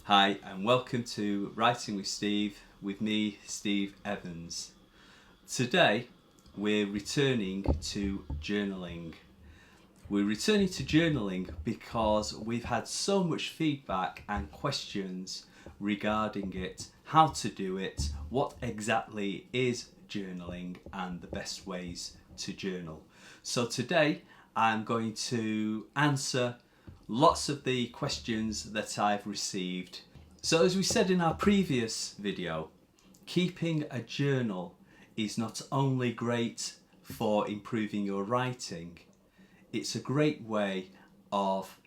Hi and welcome to Writing with Steve, with me, Steve Evans. Today we're returning to journaling. We're returning to journaling because we've had so much feedback and questions regarding it, how to do it, what exactly is journaling and the best ways to journal. So today I'm going to answer lots of the questions that I've received. So as we said in our previous video, keeping a journal is not only great for improving your writing, it's a great way of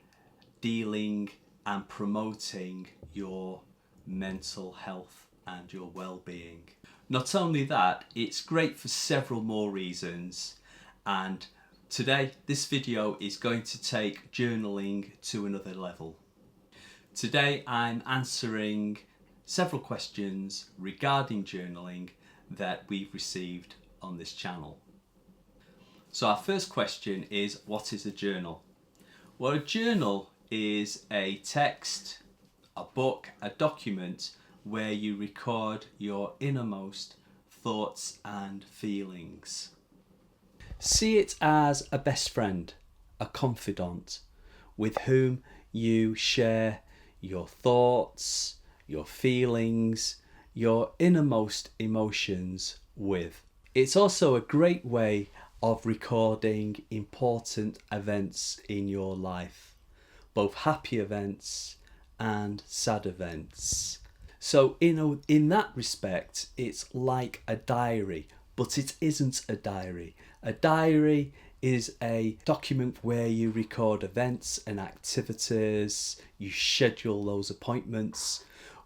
dealing and promoting your mental health and your well-being. Not only that, it's great for several more reasons, and today this video is going to take journaling to another level. Today I'm answering several questions regarding journaling that we've received on this channel. So our first question is, what is a journal? Well, a journal is a text, a book, a document where you record your innermost thoughts and feelings. See it as a best friend, a confidant, with whom you share your thoughts, your feelings, your innermost emotions with. It's also a great way of recording important events in your life, both happy events and sad events. So in that respect, it's like a diary, but it isn't a diary. A diary is a document where you record events and activities, you schedule those appointments,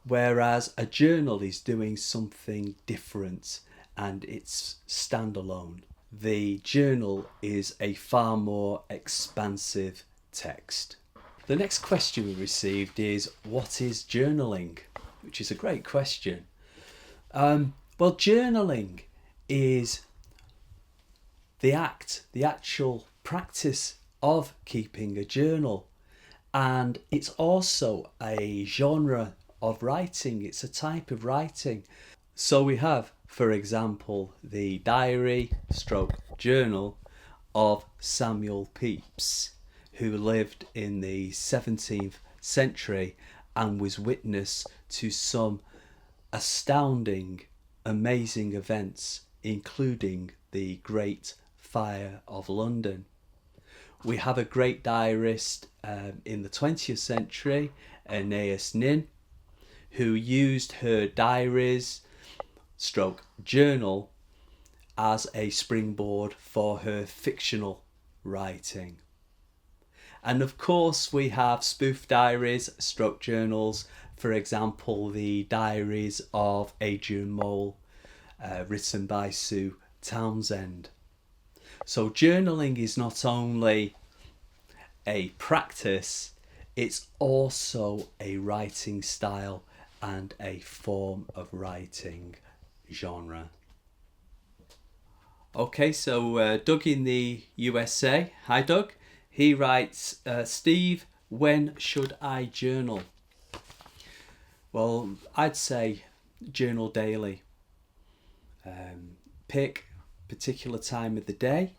whereas a journal is doing something different and it's standalone. The journal is a far more expansive text. The next question we received is, what is journaling? Which is a great question. Well, journaling is the actual practice of keeping a journal, and it's also a genre of writing. It's a type of writing. So we have, for example, the diary stroke journal of Samuel Pepys, who lived in the 17th century and was witness to some astounding, amazing events, including the Great Fire of London. We have a great diarist in the 20th century, Anais Nin, who used her diaries stroke journal as a springboard for her fictional writing. And of course we have spoof diaries stroke journals, for example the diaries of Adrian Mole, written by Sue Townsend. So journaling is not only a practice, it's also a writing style and a form of writing genre. Okay, so Doug in the USA. Hi Doug. He writes, Steve, when should I journal? Well, I'd say journal daily. Pick a particular time of the day,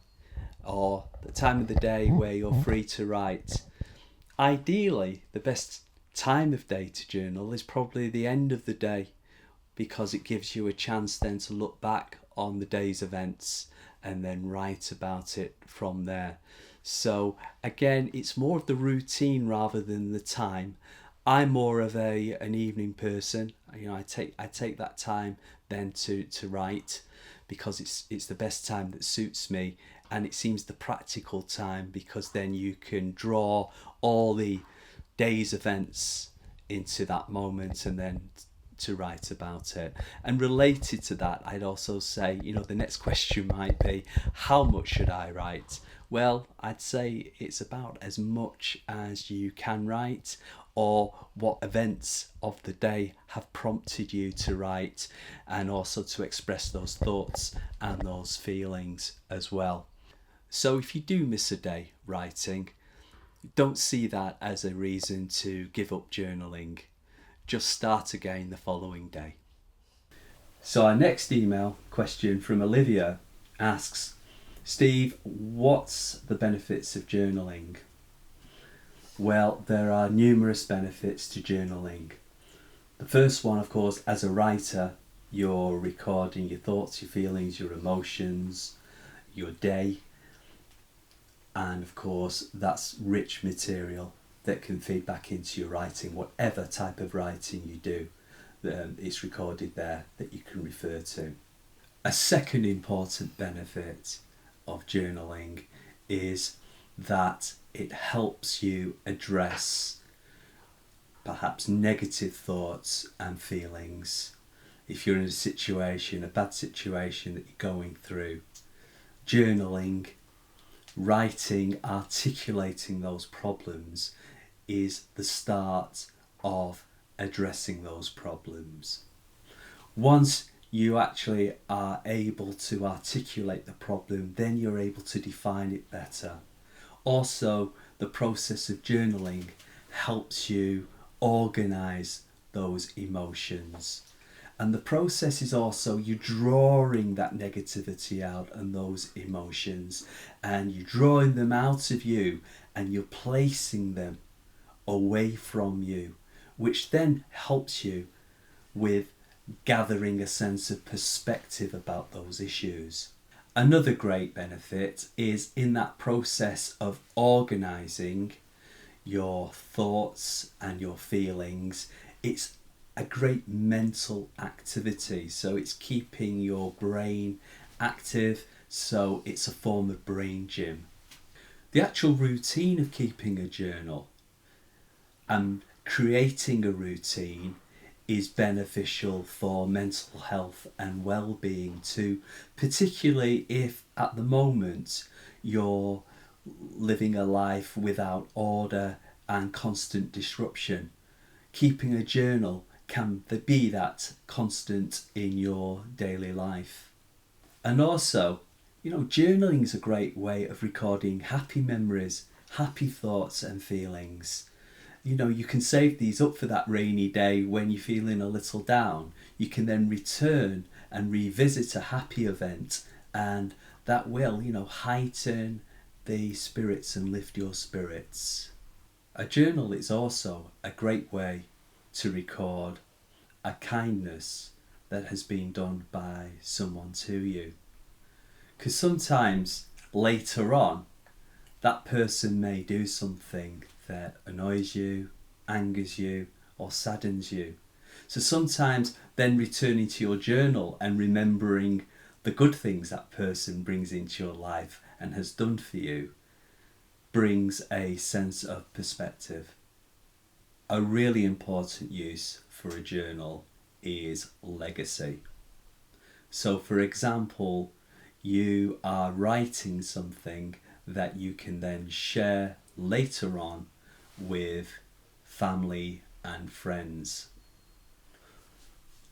or the time of the day where you're free to write. Ideally, the best time of day to journal is probably the end of the day, because it gives you a chance then to look back on the day's events and then write about it from there. So again, it's more of the routine rather than the time. I'm more of an evening person. I take that time then to write, because it's the best time that suits me, and it seems the practical time, because then you can draw all the day's events into that moment and then to write about it. And related to that, I'd also say, the next question might be, how much should I write? Well, I'd say it's about as much as you can write, or what events of the day have prompted you to write, and also to express those thoughts and those feelings as well. So if you do miss a day writing, don't see that as a reason to give up journaling. just start again the following day. So our next email question from Olivia asks, Steve, what's the benefits of journaling? Well, there are numerous benefits to journaling. The first one, of course, as a writer, you're recording your thoughts, your feelings, your emotions, your day, and of course that's rich material that can feed back into your writing, whatever type of writing you do. It's recorded there that you can refer to. A second important benefit of journaling is that it helps you address perhaps negative thoughts and feelings. If you're in a situation, a bad situation that you're going through, journaling, writing, articulating those problems is the start of addressing those problems. Once you actually are able to articulate the problem, then you're able to define it better. Also, the process of journaling helps you organise those emotions. And the process is also you drawing that negativity out and those emotions, and you're drawing them out of you and you're placing them away from you, which then helps you with gathering a sense of perspective about those issues. Another great benefit is in that process of organising your thoughts and your feelings, it's a great mental activity. So it's keeping your brain active, so it's a form of brain gym. The actual routine of keeping a journal and creating a routine is beneficial for mental health and well-being too, particularly if at the moment you're living a life without order and constant disruption. Keeping a journal can be that constant in your daily life. And also, journaling is a great way of recording happy memories, happy thoughts and feelings. You can save these up for that rainy day when you're feeling a little down. You can then return and revisit a happy event, and that will, heighten the spirits and lift your spirits. A journal is also a great way to record a kindness that has been done by someone to you. Because sometimes later on, that person may do something that annoys you, angers you, or saddens you. So sometimes then returning to your journal and remembering the good things that person brings into your life and has done for you brings a sense of perspective. A really important use for a journal is legacy. So for example, you are writing something that you can then share later on with family and friends.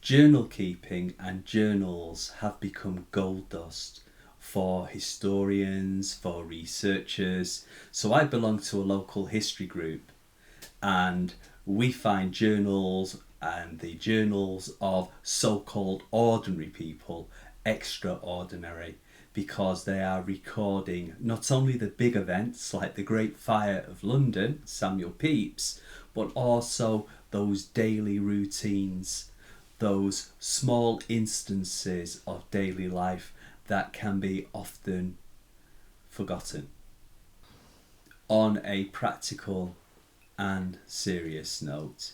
Journal keeping and journals have become gold dust for historians, for researchers. So I belong to a local history group, and we find journals and the journals of so-called ordinary people extraordinary, because they are recording not only the big events like the Great Fire of London, Samuel Pepys, but also those daily routines, those small instances of daily life that can be often forgotten. On a practical and serious note,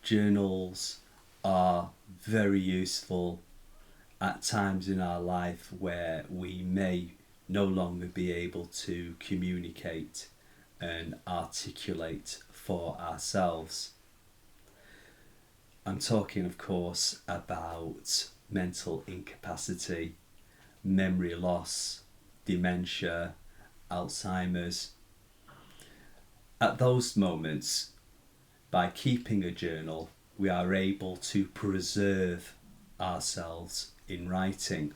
journals are very useful at times in our life where we may no longer be able to communicate and articulate for ourselves. I'm talking, of course, about mental incapacity, memory loss, dementia, Alzheimer's. At those moments, by keeping a journal, we are able to preserve ourselves in writing,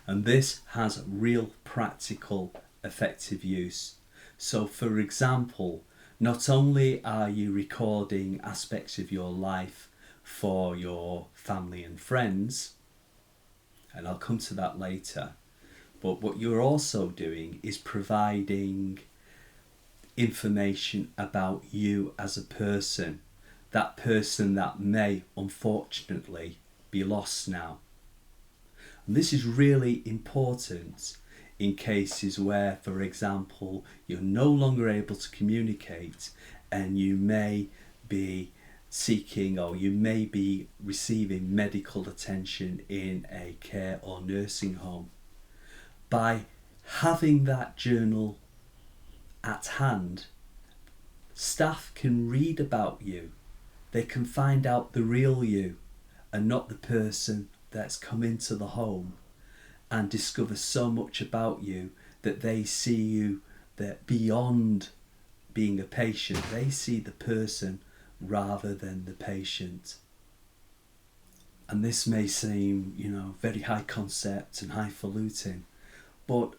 and this has real practical effective use. So for example, Not only are you recording aspects of your life for your family and friends, and I'll come to that later, but what you're also doing is providing information about you as a person, that person that may unfortunately be lost now. And this is really important in cases where, for example, you're no longer able to communicate and you may be seeking or you may be receiving medical attention in a care or nursing home. By having that journal at hand, staff can read about you. They can find out the real you and not the person that's come into the home, and discover so much about you that they see you that beyond being a patient, they see the person rather than the patient. And this may seem, very high concept and highfalutin, but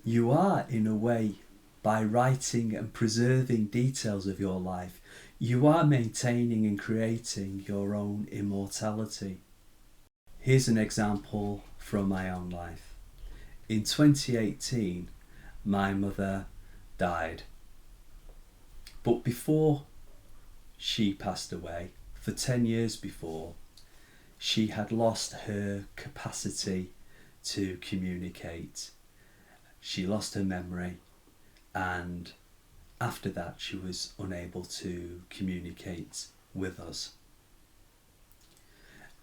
you are, in a way, by writing and preserving details of your life, you are maintaining and creating your own immortality. Here's an example from my own life. In 2018, my mother died. But before she passed away, for 10 years before, she had lost her capacity to communicate. She lost her memory, and after that she was unable to communicate with us.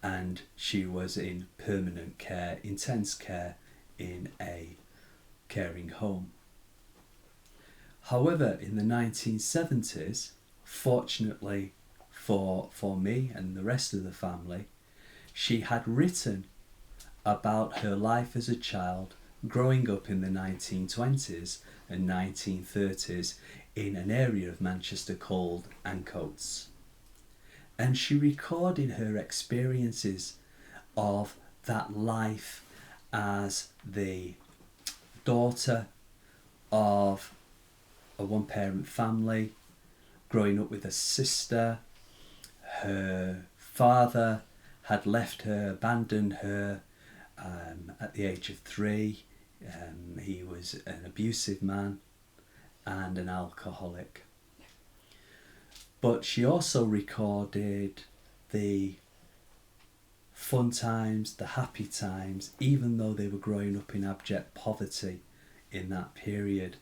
And she was in permanent care, intense care, in a caring home. However, in the 1970s, fortunately for me and the rest of the family, she had written about her life as a child growing up in the 1920s and 1930s in an area of Manchester called Ancoats. And she recorded her experiences of that life as the daughter of a one-parent family, growing up with a sister. Her father had left her, abandoned her at the age of 3. He was an abusive man and an alcoholic. But she also recorded the fun times, the happy times, even though they were growing up in abject poverty in that period.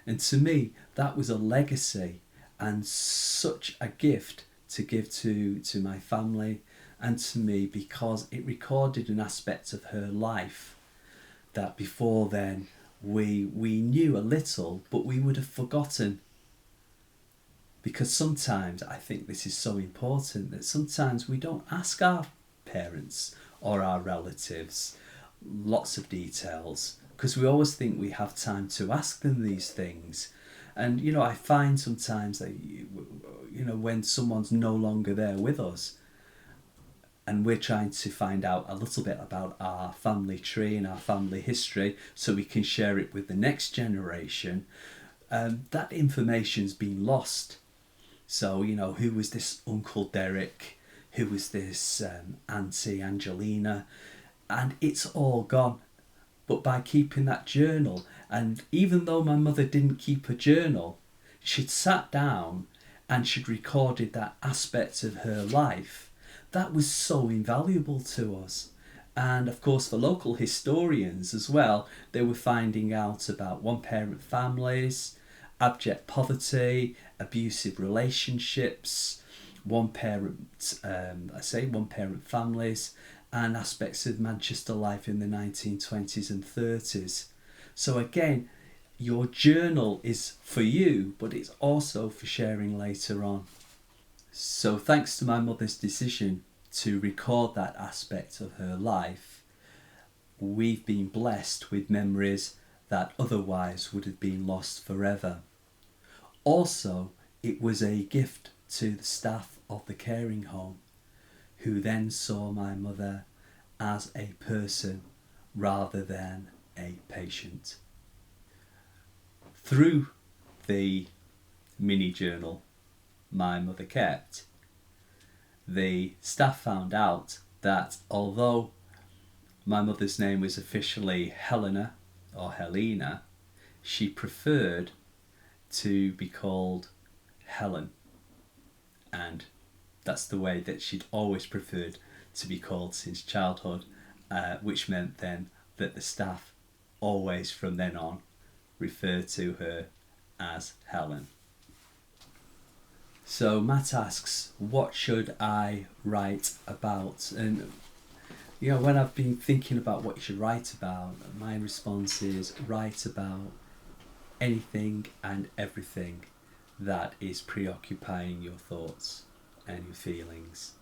And to me, that was a legacy and such a gift to give to my family and to me, because it recorded an aspect of her life that before then we knew a little, but we would have forgotten. Because sometimes, I think this is so important, that sometimes we don't ask our parents or our relatives lots of details, because we always think we have time to ask them these things. And I find sometimes that when someone's no longer there with us and we're trying to find out a little bit about our family tree and our family history so we can share it with the next generation, that information's been lost. So, who was this Uncle Derek? Who was this Auntie Angelina? And it's all gone. But by keeping that journal, and even though my mother didn't keep a journal, she'd sat down and she'd recorded that aspect of her life. That was so invaluable to us. And of course, for local historians as well, they were finding out about one-parent families, abject poverty, abusive relationships, one-parent families, and aspects of Manchester life in the 1920s and 30s. So again, your journal is for you, but it's also for sharing later on. So thanks to my mother's decision to record that aspect of her life, we've been blessed with memories that otherwise would have been lost forever. Also, it was a gift to the staff of the caring home, who then saw my mother as a person rather than a patient. Through the mini journal my mother kept, the staff found out that although my mother's name was officially Helena or Helena, she preferred to be called Helen. And that's the way that she'd always preferred to be called since childhood, which meant then that the staff always from then on referred to her as Helen. So Matt asks, what should I write about? And when I've been thinking about what you should write about, my response is write about anything and everything that is preoccupying your thoughts and your feelings.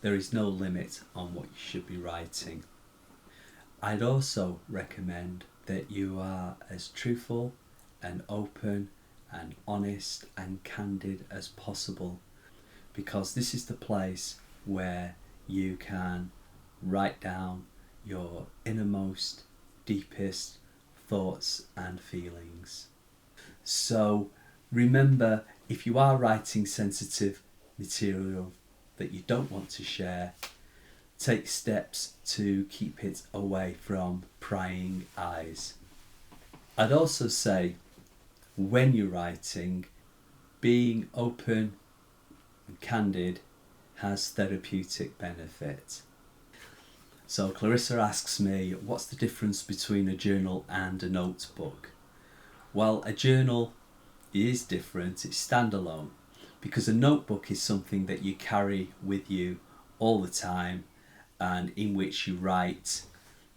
There is no limit on what you should be writing. I'd also recommend that you are as truthful and open and honest and candid as possible, because this is the place where you can write down your innermost, deepest thoughts and feelings. So remember, if you are writing sensitive material that you don't want to share, take steps to keep it away from prying eyes. I'd also say, when you're writing, being open and candid has therapeutic benefit. So Clarissa asks me, what's the difference between a journal and a notebook? Well, a journal is different, it's standalone, because a notebook is something that you carry with you all the time, and in which you write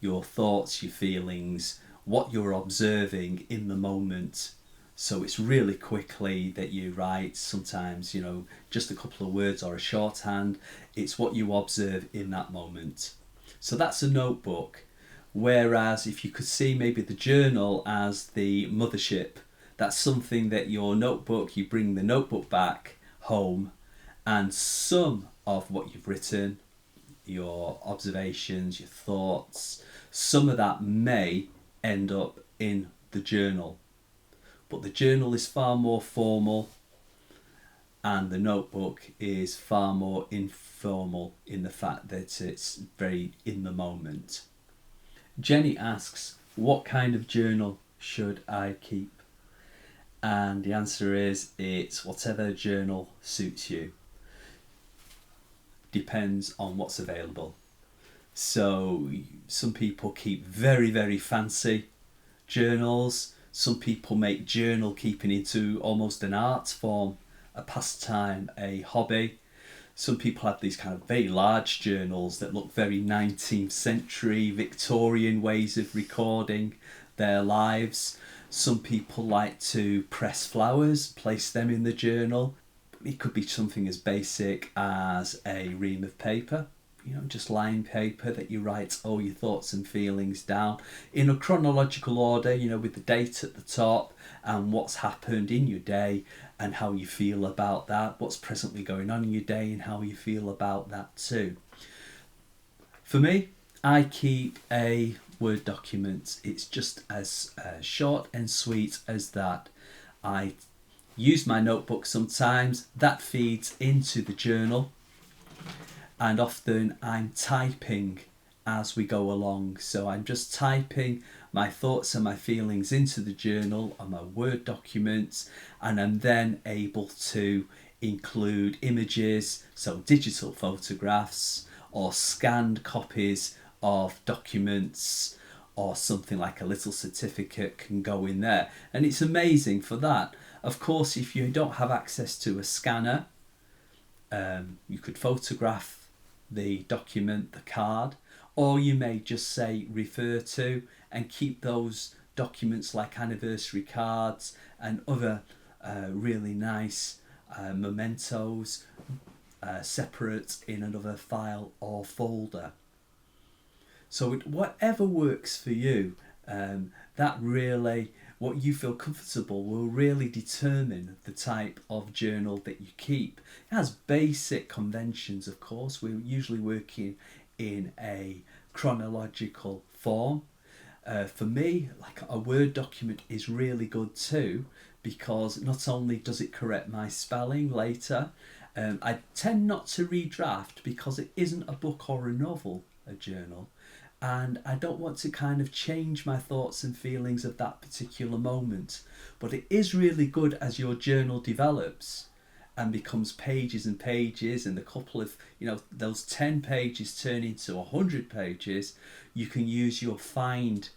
your thoughts, your feelings, what you're observing in the moment. So it's really quickly that you write, sometimes, just a couple of words or a shorthand. It's what you observe in that moment. So that's a notebook. Whereas if you could see maybe the journal as the mothership, that's something that your notebook, you bring the notebook back home, and some of what you've written, your observations, your thoughts, some of that may end up in the journal. But the journal is far more formal, and the notebook is far more informal in the fact that it's very in the moment. Jenny asks, what kind of journal should I keep? And the answer is, it's whatever journal suits you. Depends on what's available. So some people keep very, very fancy journals. Some people make journal keeping into almost an art form, a pastime, a hobby. Some people have these kind of very large journals that look very 19th century Victorian ways of recording their lives. Some people like to press flowers, place them in the journal. It could be something as basic as a ream of paper, just lined paper that you write all your thoughts and feelings down in a chronological order, with the date at the top and what's happened in your day and how you feel about that, what's presently going on in your day and how you feel about that too. For me, I keep a Word document. It's just as short and sweet as that. I use my notebook sometimes, that feeds into the journal, and often I'm typing as we go along. So I'm just typing my thoughts and my feelings into the journal on my Word documents, and I'm then able to include images, so digital photographs or scanned copies of documents, or something like a little certificate can go in there. And it's amazing for that. Of course, if you don't have access to a scanner, you could photograph the document, the card, or you may just say refer to and keep those documents like anniversary cards and other really nice mementos separate in another file or folder. So whatever works for you, that really, what you feel comfortable will really determine the type of journal that you keep. It has basic conventions, of course. We're usually working in a chronological form. For me, like a Word document is really good too, because not only does it correct my spelling later, I tend not to redraft because it isn't a book or a novel, a journal, and I don't want to kind of change my thoughts and feelings of that particular moment. But it is really good as your journal develops and becomes pages and pages, and a couple of, those 10 pages turn into 100 pages. You can use your find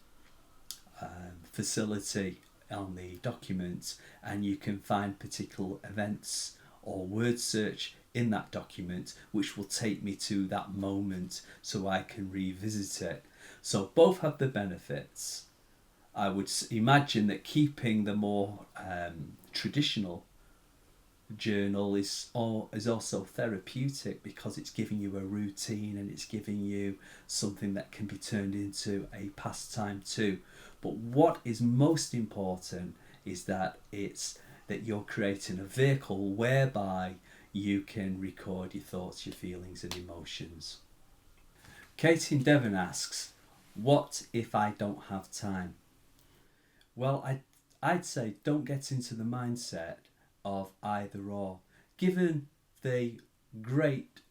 facility on the document, and you can find particular events or word search in that document which will take me to that moment so I can revisit it. So both have the benefits. I would imagine that keeping the more traditional journal is also therapeutic because it's giving you a routine and it's giving you something that can be turned into a pastime too. But what is most important is that you're creating a vehicle whereby you can record your thoughts, your feelings and emotions. Kate in Devon asks, what if I don't have time? Well, I'd say don't get into the mindset of either or. Given the great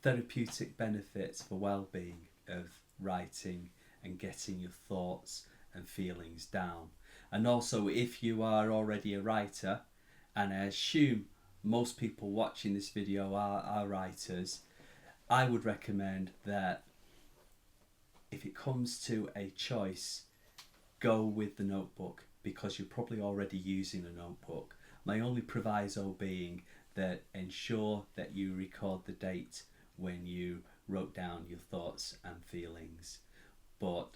therapeutic benefits for well-being of writing and getting your thoughts and feelings down, and also if you are already a writer, and I assume most people watching this video are writers, I would recommend that if it comes to a choice, go with the notebook, because you're probably already using a notebook. My only proviso being that ensure that you record the date when you wrote down your thoughts and feelings. But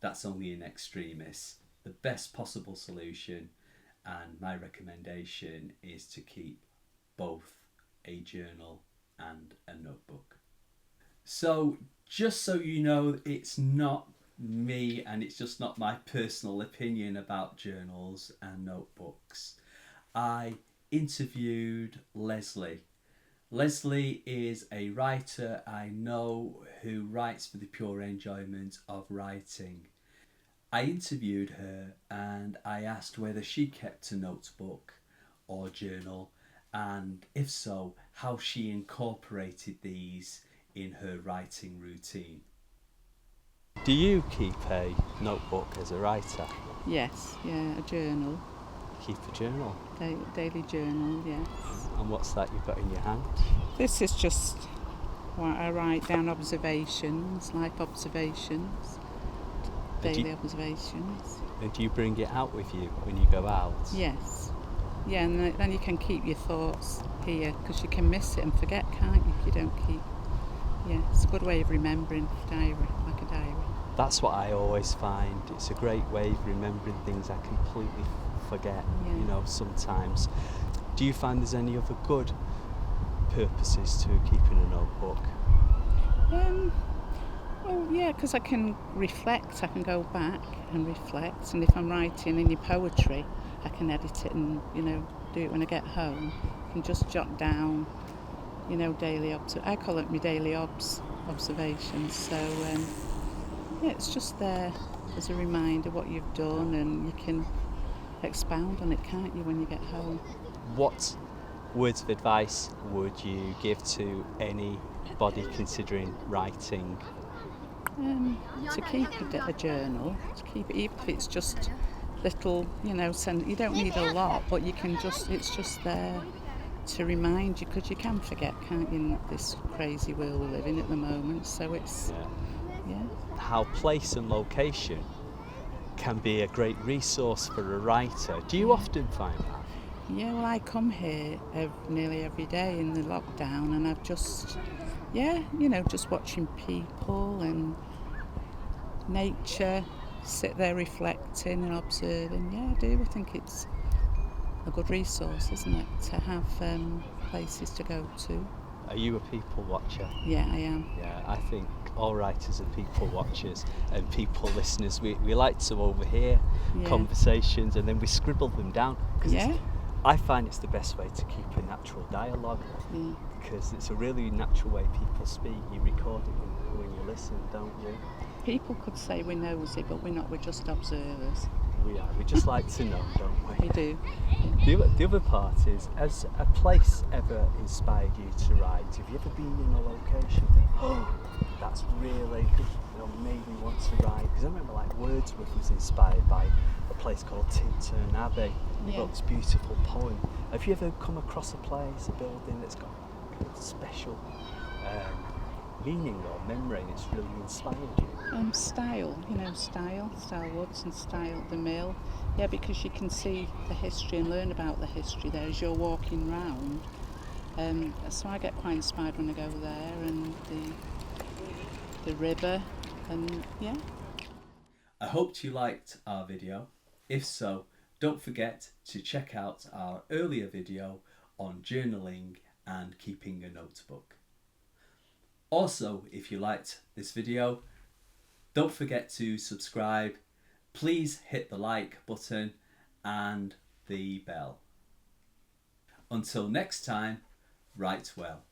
that's only in extremis. The best possible solution, and my recommendation, is to keep both a journal and a notebook. So just so you know, it's not me and it's just not my personal opinion about journals and notebooks. I interviewed Leslie. Leslie is a writer I know who writes for the pure enjoyment of writing. I interviewed her and I asked whether she kept a notebook or journal, and if so, how she incorporated these in her writing routine. Do you keep a notebook as a writer? Yes, yeah, a journal. Keep a journal? Daily journal, yes. And what's that you've got in your hand? This is just what I write down, observations, life observations, daily observations. And do you bring it out with you when you go out? Yes. Yeah, and then you can keep your thoughts here, because you can miss it and forget, can't you, if you don't keep... Yeah, it's a good way of remembering, diary, like a diary. That's what I always find. It's a great way of remembering things I completely forget, sometimes. Do you find there's any other good purposes to keeping a notebook? Well, yeah, because I can reflect. I can go back and reflect, and if I'm writing any poetry, I can edit it and, do it when I get home. I can just jot down, daily I call it my daily observations. So, it's just there as a reminder what you've done, and you can expound on it, can't you, when you get home? What words of advice would you give to anybody considering writing? To keep a journal, to keep it, even if it's just little, you don't need a lot, but you can it's just there to remind you, because you can forget, can't you, in this crazy world we live in at the moment. So it's, yeah. How place and location can be a great resource for a writer. Do you often find that? Yeah, well, I come here nearly every day in the lockdown, and I've just, just watching people and nature, sit there reflecting and observing. Yeah, I do. I think it's a good resource, isn't it, to have places to go to. Are you a people watcher? Yeah, I am. Yeah, I think all writers are people watchers and people listeners. We like to overhear conversations and then we scribble them down. I find it's the best way to keep a natural dialogue, because it's a really natural way people speak. You record it when you listen, don't you? People could say we're nosy, but we're not. We're just observers. We just like to know, don't we? We do. The other part is, has a place ever inspired you to write? Have you ever been in a location? Oh, that's really, made me want to write. Because I remember like Wordsworth was inspired by a place called Tintern Abbey. He wrote this beautiful poem. Have you ever come across a place, a building that's got a special meaning or memory that's really inspired you? Style Woods and Style the Mill. Yeah, because you can see the history and learn about the history there as you're walking round. So I get quite inspired when I go there, and the river, and yeah. I hoped you liked our video. If so, don't forget to check out our earlier video on journaling and keeping a notebook. Also, if you liked this video, don't forget to subscribe. Please hit the like button and the bell. Until next time, write well.